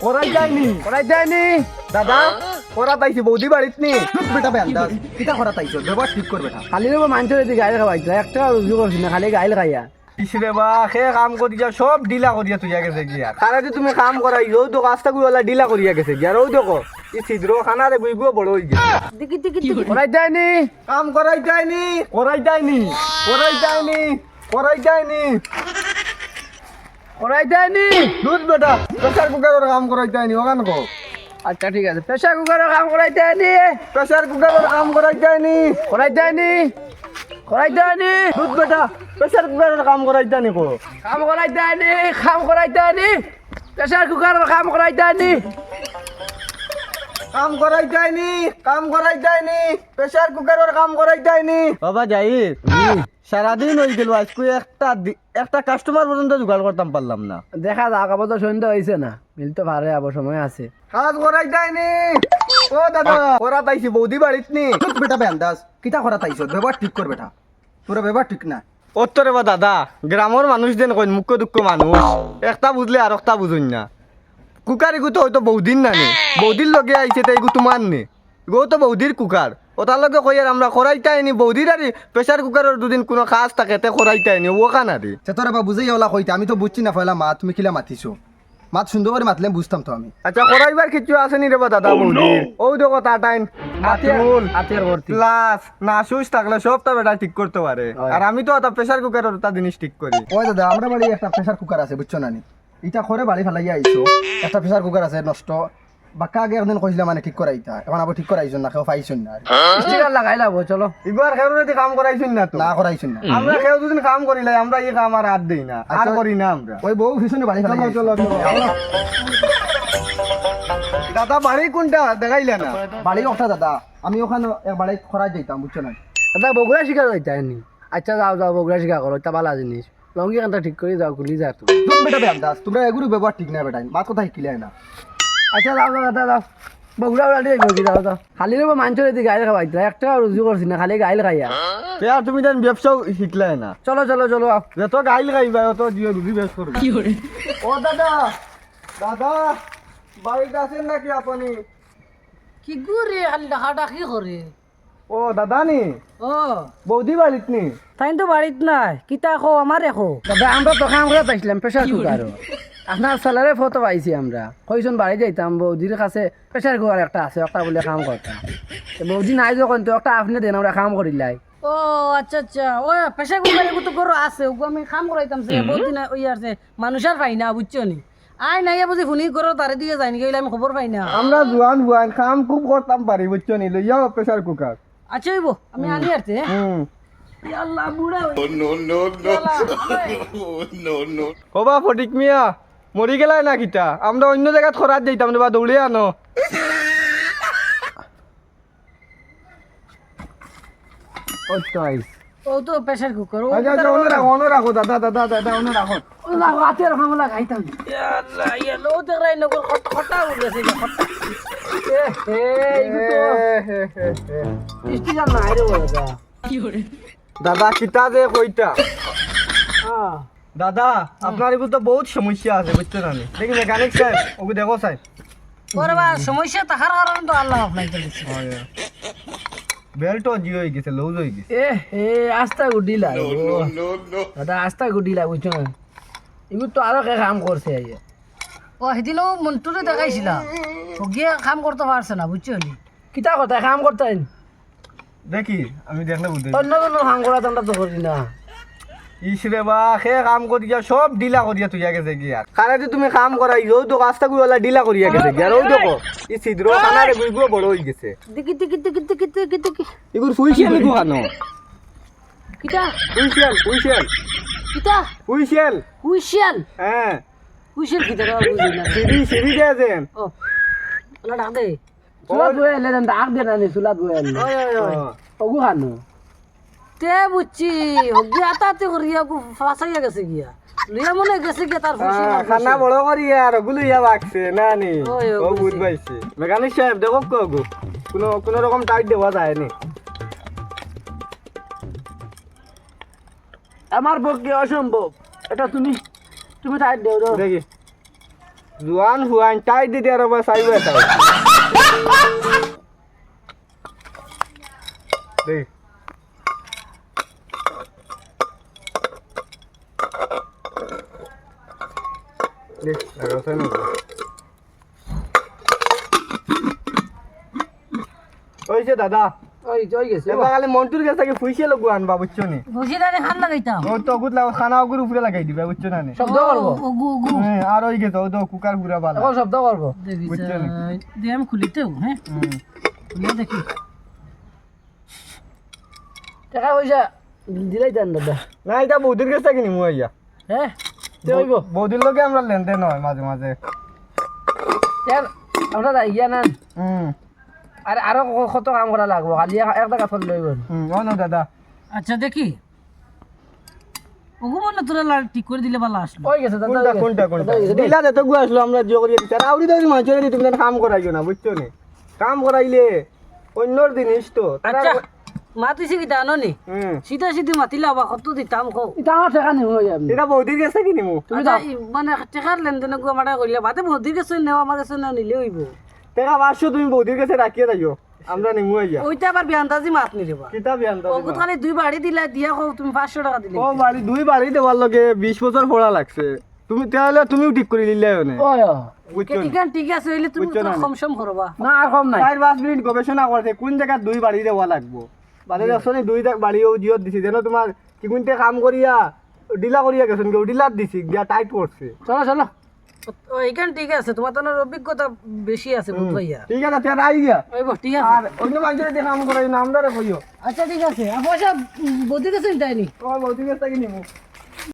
করাই যায়নি দাদা করা তাইছি বৌদি বাড়িত নি বেটা বেন্দাজ কিটা করা তাইছো ব্যবহার ঠিক কর বেটা খালি রে মানুষের এদিকে গাইল খাওয়াইছে একটা রুজু করছি না খালি গাইল খাইয়া ইসরে বা সে কাম করিয়া সব ডিলা করিয়া তুইয়া গেছে গিয়া কারে যে তুমি কাম করাই ও তো কাজটা গুলা ডিলা করিয়া গেছে গিয়া ও দেখো ই ছিদ্র খানা রে বুইগো বড় হই গেছে দিকি দিকি করাই যায়নি কাম করাই যায়নি করাই যায়নি করাই যায়নি করাই যায়নি করাই যায়নি দুধ বেটা প্রেসার কুকারের কাম করাই যায়নি ওখান কো আচ্ছা ঠিক আছে প্রেসার কুকারের কাম করাই যায়নি প্রেসার কুকারের কাম করাই যায়নি করাই যায়নি করাই যায়নি দুধ বেটা প্রেসার কুকারের কাম করাই যায়নি কো কাম করাই যায়নি কাম করাই যায়নি প্রেসার কুকারের কাম করাই যায়নি কাম করাই যায়নি কাম করাই যায়নি প্রেসার কুকারের কাম করাই যায়নি বাবা যাই সারাদিন হয়ে গেল আজকে একটা কাস্টমার পর্যন্ত জোগাড় করতাম পারলাম না দেখা যাক আবার তো সন্ধ্যা হয়েছে না মিলতে পারে আবার সময় আছে কাজ করাই যায়নি ও দাদা করা তাইছি বৌদি বাড়িত নি বেটা বেন্দাজ কিটা করা তাইছো ব্যবহার ঠিক কর বেটা তোরা ব্যবহার ঠিক না ওত্তরে বা দাদা গ্রামের মানুষ যেন কই মুখ্য দুঃখ মানুষ একটা বুঝলে আর একটা বুঝুন না কুকার এগু তো হয়তো বহুদিন নানি বৌদির লগে আইছে তাই এগু তোমার নে এগু তো বৌদির কুকার ওটার লগে কই আর আমরা করাইতাইনি বৌদির আর প্রেসার কুকারের দুদিন কোনো কাজ থাকে তে করাইতাইনি ও কানারি সে তোরা বা বুঝেই ওলা কইতে আমি তো বুঝছি না পয়লা মা তুমি কিলা মাতিছো মাত সুন্দর করে মাতলে বুঝতাম তো আমি আচ্ছা করাইবার কিছু আছে নি রে বা দাদা বৌদির ও দেখো তাটাইন আতির আতির ভর্তি প্লাস না সুইচ থাকলে সবটা বেটা ঠিক করতে পারে আর আমি তো ওটা প্রেসার কুকারের ওটা জিনিস ঠিক করি ওই দাদা আমরা বাড়ি একটা প্রেসার কুকার আছে বুঝছো না নি ইটা করে বাড়ি ফেলাইয়া আইছো একটা প্রেসার কুকার আছে নষ্ট বাক্কা আগে একদিন কইছিলাম মানে ঠিক করাইতা এখন আবার ঠিক করাইছুন না কেউ পাইছুন না স্টিকার লাগাই লাবো চলো এবার কেউ যদি কাম করাইছুন না তো না করাইছুন না আমরা কেউ যদি কাম করিলাই আমরা এই কাম আর হাত দেই না আর করি না আমরা ওই বউ পিছনে বাড়ি ফেলাই চলো দাদা বাড়ি কোনটা দেখাইলে না বাড়ি ওঠা দাদা আমি ওখানে বাড়ি খরাই যাইতাম বুঝছো না দাদা বগুড়া শিকার যাইতাইনি আচ্ছা যাও যাও বগুড়া শিকার করো এটা ভালো জিনিস লঙ্গি কানটা ঠিক করে যাও গুলি যা তুমি তুমি বেটা বেন্দাজ তোমরা এগুলো ব্যবহার ঠিক না বেটা বাত কথা শিখিলে না আচ্ছা যাও যাও দাদা যাও বগুড়া উড়ালি যাই যাও যাও খালি রে মানুষের এদিকে গাইল খাওয়াইতে একটা রুজু করছি না খালি গাইল খাইয়া আর তুমি জান ব্যবসাও শিখলে না চলো চলো চলো যত গাইল খাইবা অত দিও রুজি বেশ করবে কি করে ও দাদা দাদা বাড়িতে আছেন নাকি আপনি কি গুরে খালি ডাকাটা কি করে ও দাদা নি ও বৌদি বাড়িত নি তাই তো বাড়িত নাই কিতা খো আমার এখো দাদা আমরা তো কাম করে পাইছিলাম প্রেসার কুকার আপনার স্যালারে ফটো পাইছি আমরা কইজন বাড়ি যাইতাম বৌদির কাছে প্রেসার কুকার একটা আছে একটা বলে কাম করতাম বৌদি নাই যখন তো একটা আপনি দেন আমরা কাম করিলাই ও আচ্ছা আচ্ছা ও প্রেসার কুকার এগু তো করো আছে ওগু আমি কাম করাইতাম সে বহুত দিন ওই আছে মানুষের পাই না বুঝছো নি আই নাই বুঝি ফোনি করো তারে দিয়ে যাই নাকি আমি খবর পাই না আমরা জোয়ান জোয়ান কাম খুব করতাম পারি বুঝছো নি লইয়াও প্রেসার কুকার আচ্ছা হইব আমি আনি আরতে আল্লাহ বুড়া কবা ফটিক মিয়া মরি গেলাই না কিটা আমরা অন্য জায়গায় খরাত যাইতাম বা দৌড়ে আনো ও তো প্রেসার কুকার ও অন্য রাখো দাদা দাদা দাদা অন্য রাখো লাগো হাতে রাখো লাগাইতাম আল্লাহ ইয়া লো দেখলাই নগর খটা উড়েছে খটা স্টিকার নাই রে দাদা দাদা কিতা যে কইতা দাদা আপনার এগুলো তো বহুত সমস্যা আছে বুঝছো না দেখি মেকানিক সাহেব ওকে দেখো সাহেব ওরে বা সমস্যা থাকার কারণে তো আল্লাহ আপনাকে দিচ্ছে বেল্টও জি হয়ে গেছে লুজ হয়ে গেছে এ আস্তা গুডি লাগো দাদা আস্তা গুডি লাগো বুঝছো না এগুলো তো আরো কাম করছে ও সেদিনও মন্টুরে দেখাইছিলা ও গিয়ে কাম করতে পারছে না বুঝছো নি কিতা কথা কাম করতে দেখি আমি দেখলে বুঝতে অন্য কোনো কাম করা আমরা তো করি না ইসরে বা সে কাম করিয়া সব ডিলা করিয়া তুইয়া গেছে গিয়া কারে যে তুমি কাম করাই ও তো কাজটা গুলা ডিলা করিয়া গেছে গিয়া ও দেখো ই ছিদ্র খানারে গুইগো বড় হই গেছে দেখি দেখি দেখি দেখি দেখি দেখি এগুলো ফুইশিয়াল গো খানো কিতা ফুইশিয়াল ফুইশিয়াল কিতা ফুইশিয়াল হুইশিয়াল হ্যাঁ হুইশিয়াল কিতা বুঝি না সিঁড়ি সিঁড়ি দিয়ে দেন ও ওলা ডাক দে সুলাত বয়ে এলে ডাক দে না সুলাত বয়ে এলে ওগু খানো তে বুঝছি হগি আতাতে করিয়া গু ফাসাইয়া গেছে গিয়া লিয়া মনে গেছে গিয়া তার ফুসি খানা বড় করিয়া আর ওগুলো ইয়া বাকছে না নি ও বুঝ পাইছি মেকানিক সাহেব দেখো কগু কোন রকম টাইট দেওয়া যায় নি আমার পক্ষে অসম্ভব এটা তুমি টাইট দেও দেখি জোয়ান হুয়ান টাই দিতে আর আবার চাইবে এটা দেখ দেখ লাগাতে না ওইছে দাদা ওই জয় গেছে এবার খালি মন্টুর কাছে থেকে ফুইছে লোক আনবা বুঝছো নি বসিদারে খান লাগাইতাম ও তো গুত লাগা খানা ওগুর উপরে লাগাই দিবা বুঝছো না নি শব্দ করবো হ্যাঁ আর ওই গেছে ও তো কুকার পুরা বালা এখন শব্দ করবো বুঝছো নি দিয়ে আমি খুলিতেও হ্যাঁ খুলে দেখি টাকা পয়সা দিলাই দেন দাদা না এটা বৌদির কাছে থেকে নিমু আইয়া হ্যাঁ তে হইব বৌদির লগে আমরা লেনদেন হয় মাঝে মাঝে ইয়ার আমরা যাই গিয়া না হুম আরো কত কাম করা লাগবো খালি একটা কাজ করলে হইব ও না দাদা আচ্ছা দেখি ওগো মনে তোরা ঠিক করে দিলে ভালো আসলো ওই গেছে কোনটা কোনটা কোনটা দিলা দে তো গু আসলো আমরা জিও করিয়ে দিতে আর আউরি দৌড়ি মাঝে তুমি যেন কাম করাইও না বুঝছো নি কাম করাইলে অন্যর জিনিস তো আচ্ছা মাতিছি কি জানো নি হুম সিধা সিধি মাতিলে আবার কত দিতাম কো এটা আমার টাকা নিব আমি এটা বৌদির কাছে কি নিমু তুমি মানে টাকার লেনদেন গো আমার কইলে বাদে বৌদির কাছে নেওয়া আমার কাছে না নিলে হইব টাকা 500 তুমি বৌদির কাছে রাখিয়ে যাইও আমরা নিমু আইয়া ওইটা আবার বিয়ান্তাজি মাত নি দেবা কিতাব আনতা ওগো খালি দুই বাড়ি দিলা দিয়া কো তুমি 500 টাকা দিলে ও বাড়ি দুই বাড়ি দেওয়ার লগে 20 বছর পড়া লাগছে তুমি তাহলে তুমিও ঠিক করে দিলে না ওই বুঝছো নি? ঠিক আছে হইলে তুমি বুঝছো না? কম সম করবা না আর কম নাই 4-5 মিনিট গবেষণা করতে কোন জায়গা দুই বাড়ি দেওয়া লাগবো বাদে দেখছনি দুই বাড়িও জিও দিছি যেন তোমার কি কোনতে কাম করিয়া ডিলা করিয়া গেছেন কেউ ডিলার দিছি গিয়া টাইট করছে চলো চলো ও এখান ঠিক আছে তোমার তো অভিজ্ঞতা বেশি আছে বুঝবাইয়া ঠিক আছে তুই আই গিয়া ওই বস ঠিক আছে আর অন্য মানুষের দিয়ে কাম করাই না আমরা রে কইও আচ্ছা ঠিক আছে আর পয়সা বদি গেছে তাই নি তোমার বৌদির কাছে কি নিমু